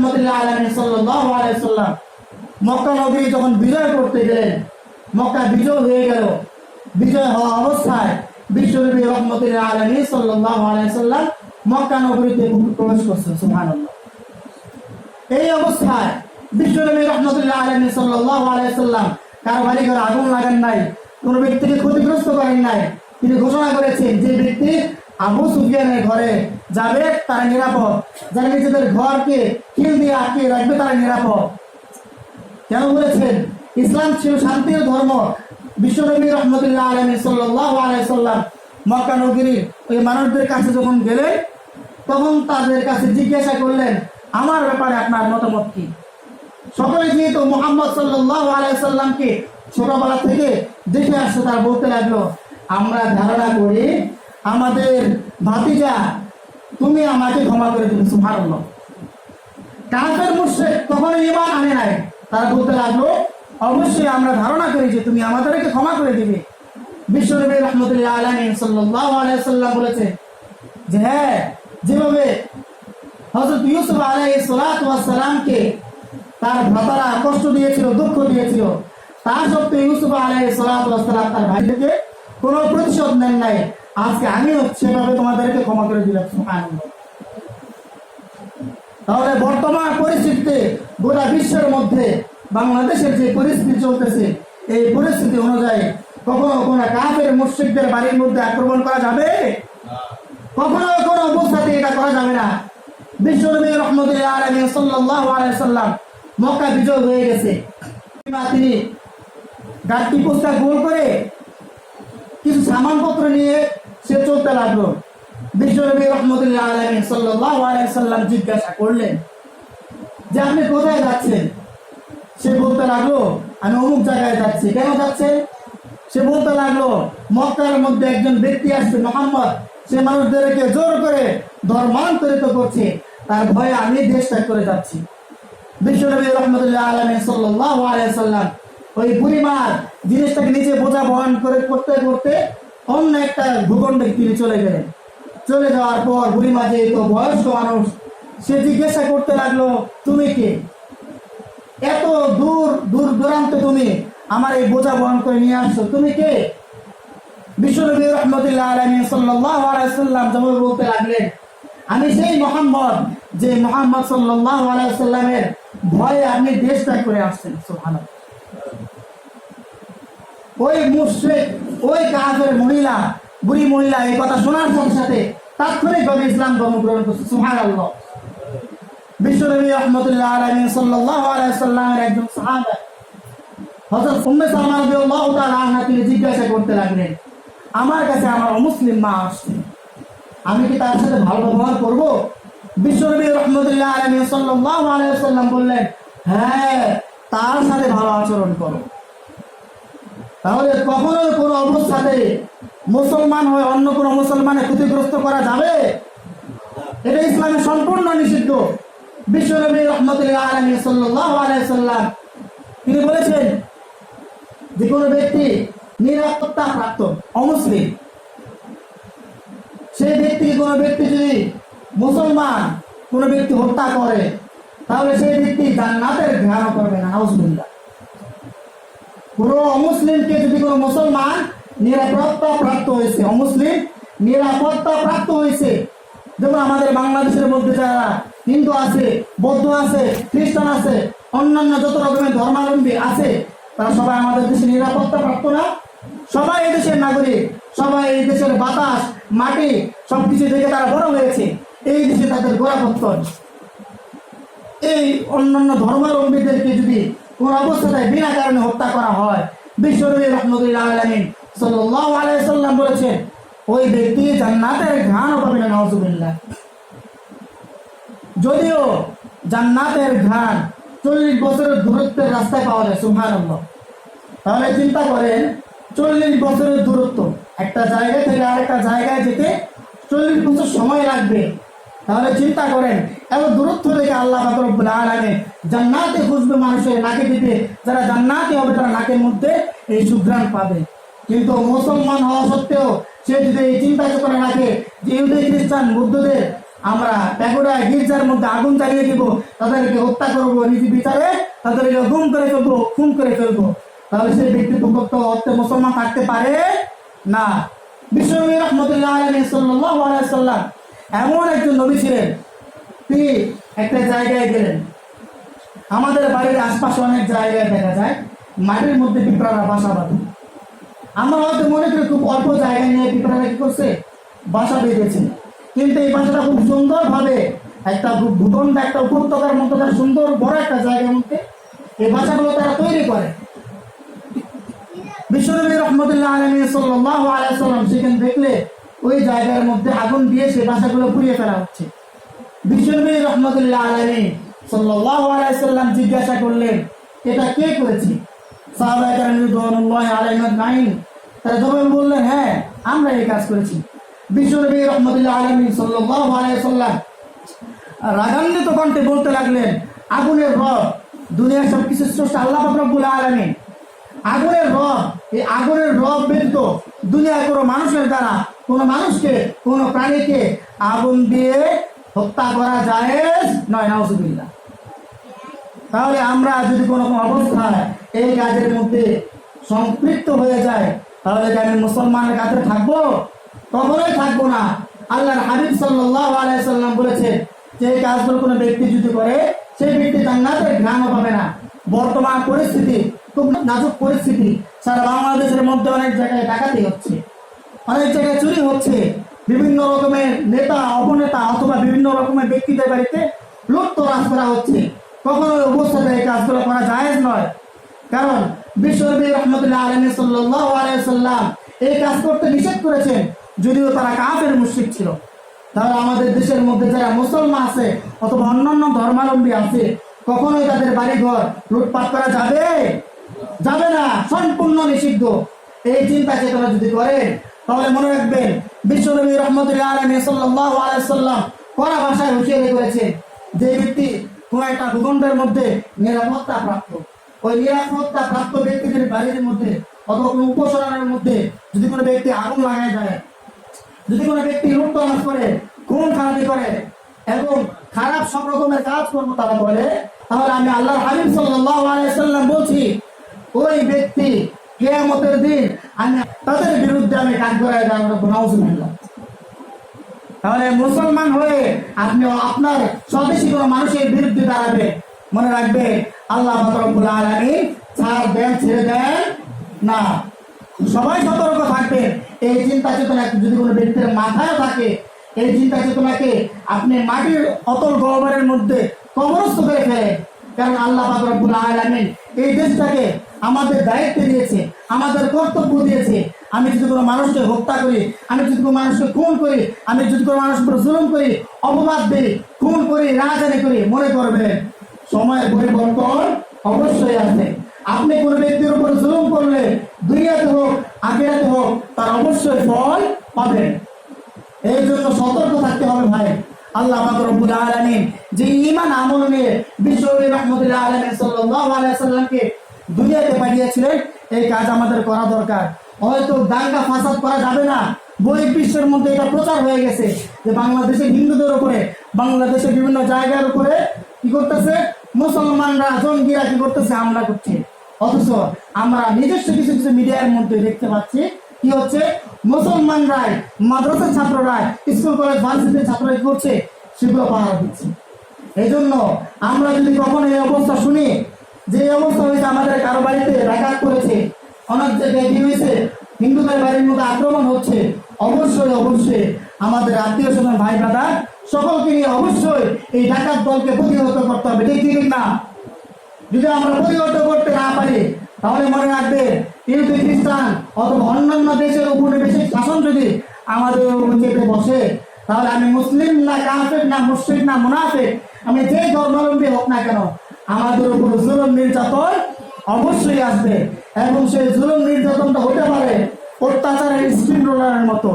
রাহমাতুল্লাহ আলাইহি সাল্লাল্লাহু আলাইহি ওয়াসাল্লাম মক্কা নগরী যখন বিজয় করতে গেলেন, মক্কা বিজয় হয়ে গেল। বিজয় হওয়া অবস্থায় বিশ্বনবী রাহমাতুল্লাহ আলাইহি সাল্লাল্লাহু আলাইহি ওয়াসাল্লাম মক্কা নগরীতে প্রবেশ করছেন। সুবহানাল্লাহ। এই অবস্থায় বিশ্বনবী রাহমাতুল্লাহ আলাইহি সাল্লাল্লাহু আলাইহি ওয়াসাল্লাম কারো বাড়ি ঘরে আগুন লাগান নাই, কোনো ব্যক্তিকে ক্ষতিগ্রস্ত করেন নাই। তিনি ঘোষণা করেছেন যে ব্যক্তি আবু সুফিয়ানের ঘরে যাবে তারা নিরাপদ, যারা নিজেদের ঘরকে খিল দিয়ে আটকে রাখবে তারা নিরাপদ। কেন বলেছেন? ইসলাম ছিল শান্তির ধর্ম। বিশ্বনবী রাহমাতুল্লাহ আলাইহি সাল্লাল্লাহু আলাইহি ওয়াসাল্লাম মক্কা নগরীর ওই মানুষদের কাছে যখন গেলেন, তখন তাদের কাছে জিজ্ঞাসা করলেন, আমার ব্যাপারে আপনার মতামত কি? সকলে যেহেতু মুহাম্মদ সাল্লাল্লাহু আলাইহি ওয়াসাল্লামকে ছোটবেলা থেকে দেখে আসছে, তারা বলতে লাগলো, আমরা ধারণা করি আমাদের ভাতিজা তুমি আমাকে ক্ষমা করে দিবে। সুবহানাল্লাহ। কাফের মুশরিক তখন ঈমান আনে নাই, তারা বলতে লাগলো, অবশ্যই আমরা ধারণা করি যে তুমি আমাদেরকে ক্ষমা করে দিবে। বিশ্বনবী রাহমাতুল্লাহ আলাইহি সাল্লাল্লাহু আলাইহি ওয়াসাল্লাম বলেছে যে হ্যাঁ, যেভাবে হযরত ইউসুফ আলাইহিস সালাতু ওয়াস সালামকে তার ভ্রাতারা কষ্ট দিয়েছিল, দুঃখ দিয়েছিল, তা সত্ত্বেও ইউসুফ আলাইহিস সালাতু ওয়াস সালাম তার ভাইদেরকে কোনো প্রতিশোধ নেন নাই। আজকে আমিও সেভাবে তোমাদেরকে ক্ষমা করে দিলাম। সুবহানাল্লাহ। তাহলে বর্তমান পরিস্থিতিতে গোটা বিশ্বের মধ্যে বাংলাদেশের যে পরিস্থিতি চলতেছে, এই পরিস্থিতি অনুযায়ী কখনো কোনো কাফের মুশরিকদের বাড়ির মধ্যে আক্রমণ করা যাবে? কখনো কোনো অবস্থাতে এটা করা যাবে না। বিশ্বনবী রাহমাতুল্লাহ আলাইহি সাল্লাল্লাহু আলাইহি ওয়াসাল্লাম মক্কা বিজয় হয়ে গেছে, তিনি গাড়ি পোস্টার গোল করে কিছু সামানপত্র নিয়ে সে চলতে লাগলো। বিশ্বনবী রাহমাতুল্লাহ আলাইহি সাল্লাল্লাহু আলাইহি ওয়াসাল্লাম জিজ্ঞাসা করলেন যে আপনি কোথায় যাচ্ছেন? সে বলতে লাগলো, আমি অমুক জায়গায় যাচ্ছি। কেন যাচ্ছে? সে বলতে লাগলো, মক্কার মধ্যে একজন ব্যক্তি আসছে মুহাম্মদ, সে মানুষদেরকে জোর করে ধর্মান্তরিত করছে, তার ভয়ে আমি দেশ ত্যাগ করে যাচ্ছি। বিশ্বনবী রাহমাতুল্লাহ আলাইহি সাল্লাল্লাহু আলাইহি ওয়াসাল্লাম ওই বুড়িমার জিনিসটাকে নিচে বোঝা বহন করে করতে করতে অন্য একটা ভূখণ্ডে তিনি চলে গেলেন। চলে যাওয়ার পর বুড়িমা যেহেতু বয়স্ক মানুষ, সে জিজ্ঞাসা করতে লাগলো, তুমি কে? এত দূর দূর দূরান্তে তুমি আমার এই বোঝা বহন করে নিয়ে আসছো, তুমি কে? বিশ্বনবী রাহমাতুল্লাহ আলাইহি সাল্লাল্লাহু আলাইহি ওয়াসাল্লাম যেমন বলতে লাগলেন, আমি সেই মুহাম্মদ যে মুহাম্মদ সাল্লাল্লাহু আলাইহি ওয়াসাল্লামের ভয়ে আপনি দেশ ত্যাগ করে আসছেন। সুবহানাল্লাহ। ওই মুশরিক, ওই কাফের মহিলা, বুড়ি মহিলা এই কথা শোনার সাথে সাথে তাৎক্ষণিকভাবে ইসলাম ধর্ম গ্রহণ করছে। সুবহানাল্লাহ। বিশ্বনবী রাহমাতুল্লাহ আলাইহি সাল্লাল্লাহু আলাইহি ওয়াসাল্লামের একজন সাহাবা হযরত উম্মে সালমা রাদিয়াল্লাহু তাআলা আনহা তিনি জিজ্ঞাসা করতে লাগলেন, আমার কাছে আমার অমুসলিম মা আসছে, আমি কি তার সাথে ভালো ব্যবহার করব? বিশ্বনবী রাহমাতুল্লাহ আলাইহি সাল্লাল্লাহু আলাইহি ওয়াসাল্লাম বললেন, হ্যাঁ, তার সাথে ভালো আচরণ করো। তাহলে কখনো কোনো অবস্থাতে মুসলমান হয়ে অন্য কোনো মুসলমানের ক্ষতিগ্রস্ত করা যাবে? এটা ইসলামে সম্পূর্ণ নিষিদ্ধ। বিশ্বনবী রাহমাতুল্লাহ আলাইহি সাল্লাল্লাহু আলাইহি ওয়াসাল্লাম তিনি বলেছেন, যে কোনো ব্যক্তি নিরাপত্তা প্রাপ্ত অমুসলিম, সেই ব্যক্তি কোনো ব্যক্তি যদি মুসলমান কোনো ব্যক্তি হত্যা করে, তাহলে সেই ব্যক্তি জান্নাতের ঘ্রাণ করবে না। নাউজুবিল্লাহ। কোনো অমুসলিমকে যদি কোনো মুসলমান নিরাপত্তা প্রাপ্ত হয়েছে, অমুসলিম নিরাপত্তা প্রাপ্ত হয়েছে, যেমন আমাদের বাংলাদেশের মধ্যে যারা হিন্দু আছে, বৌদ্ধ আছে, খ্রিস্টান আছে, অন্যান্য যত রকমের ধর্মাবলম্বী আছে, তারা সবাই আমাদের দেশে নিরাপত্তা প্রাপ্ত না? সবাই এই দেশের নাগরিক, সবাই এই দেশের বাতাস, মাটি সবকিছু দেখে তারা বড় হয়েছে, এই দেশে তাদের গোড়াপত্তন। এই অন্যান্য ধর্মাবলম্বীদেরকে যদি কোন অবস্থায় বিনা কারণে হত্যা করা হয়, বিশ্বনবী রাহমাতুল্লাহ আলাইহি সাল্লাল্লাহু আলাইহি ওয়াসাল্লাম বলেছেন, ওই ব্যক্তি জান্নাতের ঘ্রাণও পাবে না। নাউজুবিল্লাহ। যদিও জান্নাতের ঘ্রাণ 40 বছরের দূরত্বের রাস্তায় পাওয়া যায়। সুবহানাল্লাহ। তাহলে চিন্তা করেন, 40 বছরের দূরত্ব, একটা জায়গা থেকে আরেকটা জায়গায় যেতে 40 বছর সময় লাগবে। তাহলে চিন্তা করেন, এত দূরত্ব থেকে আল্লাহ পাক রব্বুল আলামিন জান্নাতে খুঁজবে মানুষের নাকে দিতে, যারা জান্নাতে হবে তারা নাকের মধ্যে এই সুঘ্রাণ পাবে। কিন্তু মুসলমান হওয়া সত্ত্বেও সে যদি এই চিন্তা করে রাখে যে ইহুদি খ্রিস্টান বৌদ্ধদের আমরা প্যাগোডায় গির্জার মধ্যে আগুন জ্বালিয়ে দিব, তাদেরকে হত্যা করবো, নীতি বিচারে তাদেরকে গুম করে ফেলবো, খুন করে ফেলবো, তাহলে সেই ব্যক্তি প্রকৃত অর্থে মুসলমান থাকতে পারে না। বিশ্বনবী রাহমাতুল্লাহ আলাইহি সাল্লাল্লাহু আলাইহি সাল্লাম এমন একজন নবী ছিলেন, তিনি একটা জায়গায় গেলেন। আমাদের বাড়ির আশপাশে অনেক জায়গায় দেখা যায় মাটির মধ্যে পিঁপড়ারা বাসা বাঁধে। আমরা হয়তো মনে করি খুব অল্প জায়গা নিয়ে পিঁপড়ারা কি করছে, বাসা বেঁধেছে, কিন্তু এই বাসাটা খুব সুন্দর ভাবে একটা ভূখণ্ড, একটা উপত্যকার মতো সুন্দর বড় একটা জায়গার মধ্যে এই বাসাগুলো তারা তৈরি করে। বিশ্বনবী রাহমাতুল্লাহ আলাইহি সাল্লাল্লাহু আলাইহি সাল্লাম সেখানে দেখলে ওই জায়গার মধ্যে আগুন দিয়ে সেই বাসাগুলো পুড়িয়ে ফেলা হচ্ছে। বিশ্বনবী রাহমাতুল্লাহ আলাইহি সাল্লাল্লাহু আলাইহি সাল্লাম জিজ্ঞাসা করলেন, এটা কে করেছে? সাহাবায়ে কেরাম রাদিয়াল্লাহু আলাইহিম আজমাইন তারা জবাবে বললেন, হ্যাঁ, আমরা এই কাজ করেছি। বিশ্বনবী রাহমাতুল্লাহ আলাইহি সাল্লাল্লাহু আলাইহি সাল্লাম রাগান্বিত কণ্ঠে বলতে লাগলেন, আগুনের রব, দুনিয়ার সবকিছু স্রষ্টা আল্লাহ পাক রব্বুল আলামিন, আগুনের রব, এই আগুনের রব ব্যতীত দুনিয়ার কোনো মানুষের দ্বারা কোনো মানুষকে, কোনো প্রাণীকে আগুন দিয়ে হত্যা করা জায়েজ নয়, নাউযুবিল্লাহ। তাহলে আমরা যদি কোনো অবস্থায় এই কাজের মধ্যে সম্পৃক্ত হয়ে যায়, তাহলে কি আমি মুসলমানের কাছে থাকবো? কখনোই থাকবো না। আল্লাহর হাবিব সাল্লাল্লাহু আলাইহি সাল্লাম বলেছে যে এই কাজগুলো কোনো ব্যক্তি যদি করে, সেই ব্যক্তি জান্নাতের ঘ্রাণও পাবে না। বর্তমান পরিস্থিতি খুব নাজুক পরিস্থিতি, সারা বাংলাদেশের মধ্যে অনেক জায়গায় ডাকাতি হচ্ছে, অনেক জায়গায় চুরি হচ্ছে, বিভিন্ন রকমের নেতা অপনেতা অথবা বিভিন্ন রকমের ব্যক্তিদের বাড়িতে লুটতরাজ করা হচ্ছে। কখনো অবস্থাতে এই কাজগুলো করা জায়েজ নয়, কারণ বিশ্বনবী রাহমাতুল্লাহ আলাইহি সাল্লাল্লাহু আলাইহি সাল্লাম এই কাজ করতে নিষেধ করেছেন, যদিও তারা কাফের মুশরিক ছিল। তাহলে আমাদের দেশের মধ্যে যারা মুসলমান আছে অথবা অন্যান্য ধর্মাবলম্বী আছে, কখনোই তাদের বাড়িঘর লুটপাট করা যাবে? যাবে না, সম্পূর্ণ নিষিদ্ধ। এই চিন্তা চেতনা যদি করেন, তাহলে মনে রাখবেন বিশ্বনবী রাহমাতুল্লাহ আলাইহি সাল্লাল্লাহু আলাইহি সাল্লাম কড়া ভাষায় হুঁশিয়ারি করেছেন, যে ব্যক্তি কোন একটা ভূখণ্ডের মধ্যে নিরাপত্তা প্রাপ্ত, ওই নিরাপত্তা প্রাপ্ত ব্যক্তিদের বাড়ির মধ্যে অথবা কোনো উপসরণের মধ্যে যদি কোনো ব্যক্তি আগুন লাগায় যায়, যদি কোনো ব্যক্তি লুটতরাজ করে, খুন খারাপি করে এবং খারাপ সব রকমের কাজ করবো তারা বলে, তাহলে আমি আল্লাহর হাবিব সাল্লাল্লাহু আলাইহি সাল্লাম বলছি, ওই ব্যক্তি কিয়ামতের দিন আমি তাদের বিরুদ্ধে আমি কাজ করাই যাবো, নাউযুবিল্লাহ। তাহলে মুসলমান হয়ে আপনি আপনার স্বদেশী কোনো মানুষের বিরুদ্ধে দাঁড়াবে, মনে রাখবে আল্লাহ পাক রব্বুল আলামিন ছাড় দেন, ছেড়ে দেন না। সবাই সতর্ক থাকবেন। এই চিন্তা চেতনা যদি কোনো ব্যক্তির মাথায় থাকে, এই চিন্তা চেতনাকে আপনি মাটির অতল গহ্বরের মধ্যে কবরস্থ করে ফেলেন। কারণ আল্লাহ পাক রব্বুল আলামিন এই দেশটাকে আমাদের দায়িত্ব দিয়েছে, আমাদের কর্তব্য দিয়েছে। আমি যদি কোনো মানুষকে হত্যা করি, আমি যদি কোনো মানুষকে খুন করি, আমি যদি কোনো মানুষের উপর জুলুম করি, অপবাদ দিই, খুন করি, রাজানি করি, মনে করবেন সময়ের পরিবর্তন অবশ্যই আছে। আপনি কোনো ব্যক্তির উপর জুলুম করলে দুনিয়াতে হোক আখিরাতে হোক তার অবশ্যই ফল পাবেন। এই জন্য সতর্ক থাকতে হবে ভাই। আল্লাহ পাক রব্বুল আলামিন যে ঈমান আমল নিয়ে বিশ্বনবী রাহমাতুল্লাহ আলাইহি সাল্লাল্লাহু আলাইহি সাল্লামকে দুনিয়াতে পাঠিয়েছিলেন, এই কাজ আমাদের করা দরকার। হয়তো দাঙ্গা ফাসাদ করা যাবে না, বহির্বিশ্বের মধ্যে এটা প্রচার হয়ে গেছে যে বাংলাদেশের হিন্দুদের উপরে, বাংলাদেশের বিভিন্ন জায়গার উপরে কি করতেছে, মুসলমানরা জঙ্গিরা কি করতেছে, হামলা করছে। অথচ আমরা নিজস্ব কিছু কিছু মিডিয়ার মধ্যে দেখতে পাচ্ছি কি হচ্ছে, মুসলমানরাই, মাদ্রাসার ছাত্ররা, স্কুল কলেজ ভার্সিটির ছাত্ররা কি করছে, সেগুলো পাহারা দিচ্ছে। এই জন্য আমরা যদি কখনো এই অবস্থা শুনি যে এই অবস্থা হয়েছে, আমাদের কারো বাড়িতে ডাকাত করেছে, অনেক জায়গায় কি হয়েছে, হিন্দুদের বাড়ির মধ্যে আক্রমণ হচ্ছে, অবশ্যই অবশ্যই আমাদের আত্মীয় স্বজন ভাই ব্রাদার সকলকে নিয়ে অবশ্যই এই ডাকাত দলকে প্রতিহত করতে হবে, ঠিক ঠিক না? যদি আমরা প্রতিহত করতে না পারি, তাহলে মনে রাখবে ইহুদি খ্রিস্টান অথবা অন্যান্য দেশের উপনিবেশিক শাসন যদি আমাদের চেপে বসে, তাহলে আমি মুসলিম না কাফের না মুশরিক না মুনাফিক, আমি যে ধর্মাবলম্বী হোক না কেন, আমাদের উপর জুলুম নির্যাতন অবশ্যই আসবে। এবং সেই জুলুম নির্যাতনটা হতে পারে অত্যাচারের স্ক্রিন রোলারের মতো,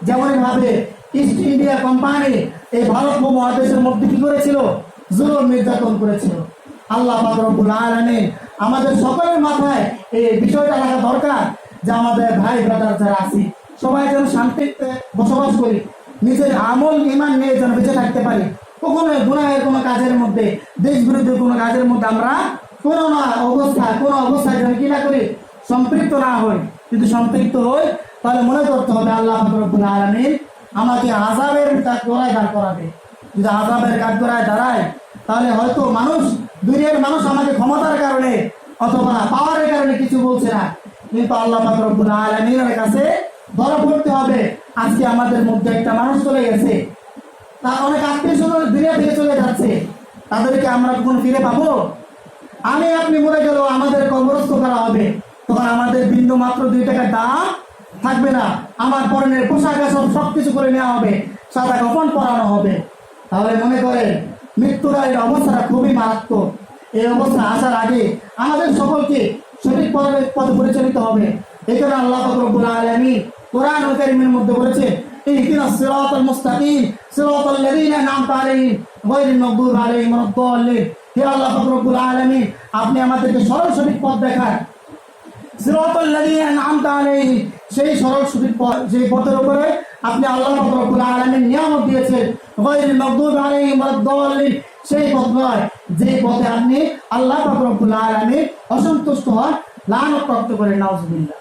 যেমন ভাবে ইস্ট ইন্ডিয়া কোম্পানি এই ভারত মহাদেশের মধ্যে কি করেছিল, জুলুম নির্যাতন করেছিল। আল্লাহ পাক রব্বুল আলামিন আমাদের সকলের মাথায় এই বিষয়টা রাখা দরকার যে আমাদের ভাই ব্রাদার যারা আছি সবাই যেন শান্তিতে বসবাস করি, নিজের আমল ইমান নিয়ে যেন বেঁচে থাকতে পারি। কখনো গুনাহের কোনো কাজের মধ্যে, দেশ বিরোধী কোনো কাজের মধ্যে আমরা কোনো অবস্থায় যেন কি না করি, সম্পৃক্ত না হই। যদি সম্পৃক্ত হই তাহলে মনে করতে হবে আল্লাহ পাক রব্বুল আলামিন আমাকে আযাবের কাঠগড়ায় দাঁড় করাবে। যদি আযাবের কাঠগড়ায় দাঁড়ায় তাহলে হয়তো দুনিয়ার মানুষ আমাকে ক্ষমতার কারণে অথবা পাওয়ারের কারণে কিছু বলছে না, কিন্তু আল্লাহ পাক রব্বুল আলামিনের কাছে ধরা পড়তে হবে। আজকে আমাদের মধ্যে একটা মানুষ চলে গেছে, তার অনেক আত্মীয় স্বজন দুনিয়া থেকে চলে যাচ্ছে, তাদেরকে আমরা কখন ফিরে পাবো? আপনি মরে গেলেও আমাদের কবরস্থ করা হবে, তখন আমাদের বিন্দু মাত্র 2 টাকার দাম থাকবে না। আমার পরনের পোশাক সবকিছু করে নেওয়া হবে, সাদা কাফন পরানো হবে। তাহলে মনে করেন মৃত্যুর এই অবস্থাটা খুবই মারাত্মক। এই অবস্থা আসার আগে আমাদের সকলকে সঠিক পথে পরিচালিত হবে। এই কারণে আল্লাহ পাক রব্বুল আলামিন কোরআন কারীমের মধ্যে বলেছে, ইহদিনাস সিরাতাল মুস্তাকিম সিরাতাল লাযীনা আন'আমতা আলাইহিম গায়রিল মাগদুবি আলাইহিম ওয়ালাদ-দাল্লিন। হে আল্লাহ পাক রব্বুল আলামিন, আপনি আমাদেরকে সরল সঠিক পথ দেখান। সিরাতাল লাযীনা আন'আমতা আলাইহিম, সেই সরল সঠিক পথ, যে পথের উপরে আপনি আল্লাহ পাক রব্বুল আলামিন নিয়ামত দিয়েছেন। গায়রিল মাগদুবি আলাইহিম ওয়ালাদ-দাল্লিন, সেই পথ নয় যে পথে আপনি আল্লাহ পাক রব্বুল আলামিন অসন্তুষ্ট হন, লানত প্রাপ্ত করেন, নাউযুবিল্লাহ।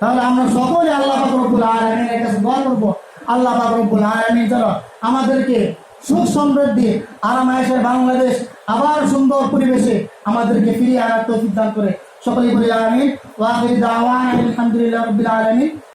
তাহলে আমরা সকলে আল্লাহ পাক রব্বুল আলামিনের কাছে দোয়া করব, আল্লাহ পাক রব্বুল আলামিন যেন আমাদেরকে সুখ সমৃদ্ধি আরামায়েশের বাংলাদেশ আবার সুন্দর পরিবেশে আমাদেরকে ফিরিয়ে আনার তৌফিক দান করে। সকলেই বলি আমিন। ওয়া আখিরু দাওয়ানা আলহামদুলিল্লাহি রাব্বিল আলামিন।